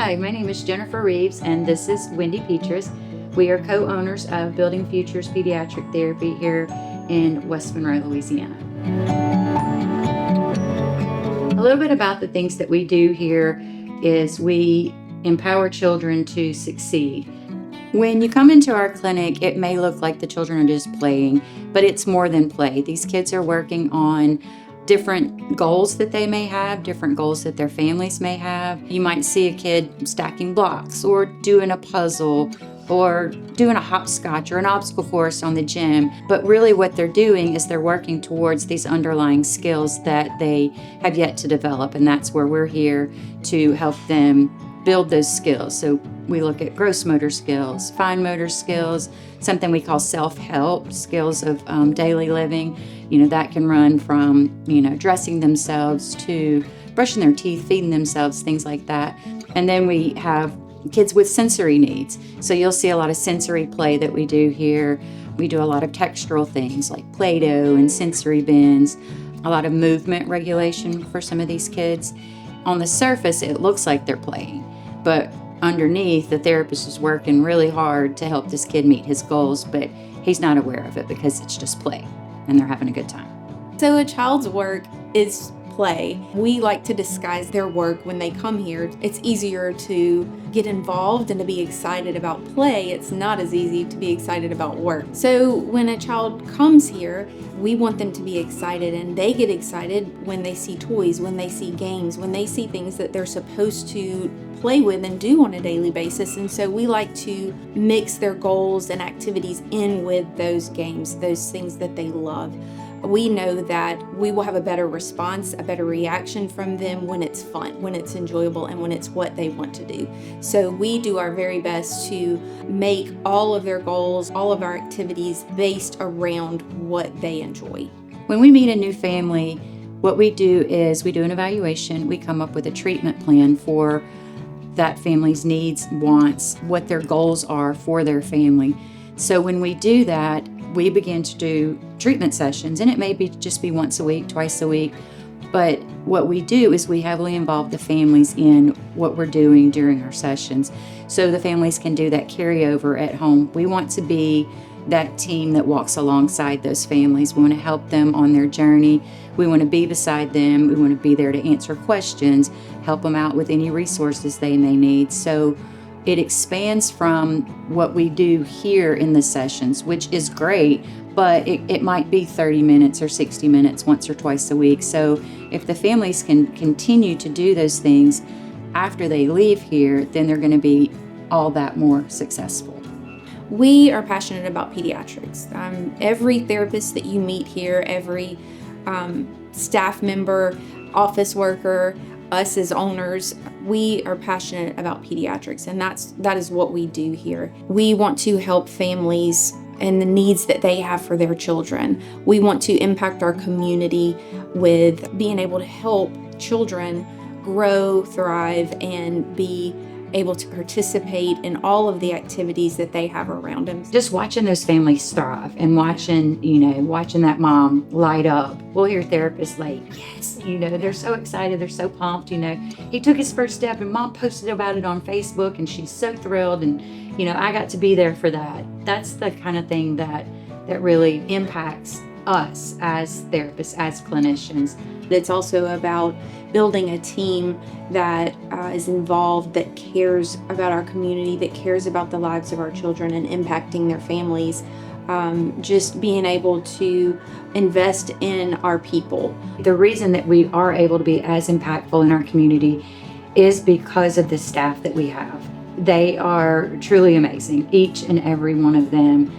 Hi, my name is Jennifer Reeves, and this is Wendy Petras. We are co-owners of Building Futures Pediatric Therapy here in West Monroe, Louisiana. A little bit about the things that we do here is we empower children to succeed. When you come into our clinic, it may look like the children are just playing, but it's more than play. These kids are working on different goals that they may have, different goals that their families may have. You might see a kid stacking blocks or doing a puzzle or doing a hopscotch or an obstacle course on the gym. But really what they're doing is they're working towards these underlying skills that they have yet to develop. And that's where we're here to help them build those skills. So we look at gross motor skills, fine motor skills, something we call self-help, skills of daily living. That can run from, dressing themselves to brushing their teeth, feeding themselves, things like that. And then we have kids with sensory needs. So you'll see a lot of sensory play that we do here. We do a lot of textural things like Play-Doh and sensory bins, a lot of movement regulation for some of these kids. On the surface, it looks like they're playing, but underneath, the therapist is working really hard to help this kid meet his goals, but he's not aware of it because it's just play and they're having a good time. So a child's work is play. We like to disguise their work when they come here. It's easier to get involved and to be excited about play. It's not as easy to be excited about work. So when a child comes here, we want them to be excited, and they get excited when they see toys, when they see games, when they see things that they're supposed to play with and do on a daily basis. And so we like to mix their goals and activities in with those games, those things that they love. We know that we will have a better response, a better reaction from them when it's fun, when it's enjoyable, and when it's what they want to do. So we do our very best to make all of their goals, all of our activities based around what they enjoy. When we meet a new family, what we do is we do an evaluation. We come up with a treatment plan for that family's needs, wants, what their goals are for their family. So when we do that, we begin to do treatment sessions, and it may just be once a week, twice a week. But what we do is we heavily involve the families in what we're doing during our sessions, so the families can do that carryover at home. We want to be that team that walks alongside those families. We want to help them on their journey. We want to be beside them. We want to be there to answer questions, help them out with any resources they may need. So it expands from what we do here in the sessions, which is great, but it might be 30 minutes or 60 minutes once or twice a week. So if the families can continue to do those things after they leave here, then they're going to be all that more successful. We are passionate about pediatrics. Every therapist that you meet here, every staff member, office worker, us as owners, we are passionate about pediatrics, and that is what we do here. We want to help families and the needs that they have for their children. We want to impact our community with being able to help children grow, thrive, and be able to participate in all of the activities that they have around them. Just watching those families thrive and watching that mom light up. We'll hear therapists like, yes, they're so excited, they're so pumped, he took his first step and mom posted about it on Facebook and she's so thrilled, and I got to be there for that. That's the kind of thing that really impacts us as therapists, as clinicians. It's also about building a team that is involved, that cares about our community, that cares about the lives of our children and impacting their families. Just being able to invest in our people. The reason that we are able to be as impactful in our community is because of the staff that we have. They are truly amazing, each and every one of them.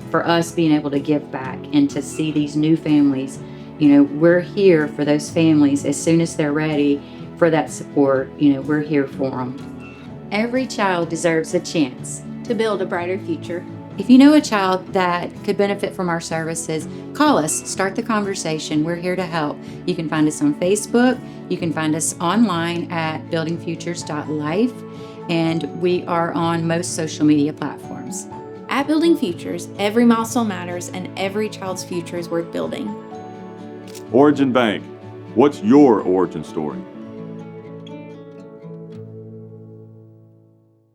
For us being able to give back and to see these new families, we're here for those families as soon as they're ready for that support. We're here for them. Every child deserves a chance to build a brighter future. If you know a child that could benefit from our services, call us, start the conversation. We're here to help. You can find us on Facebook. You can find us online at BuildingFutures.life, and we are on most social media platforms. At Building Futures, every milestone matters and every child's future is worth building. Origin Bank, what's your origin story?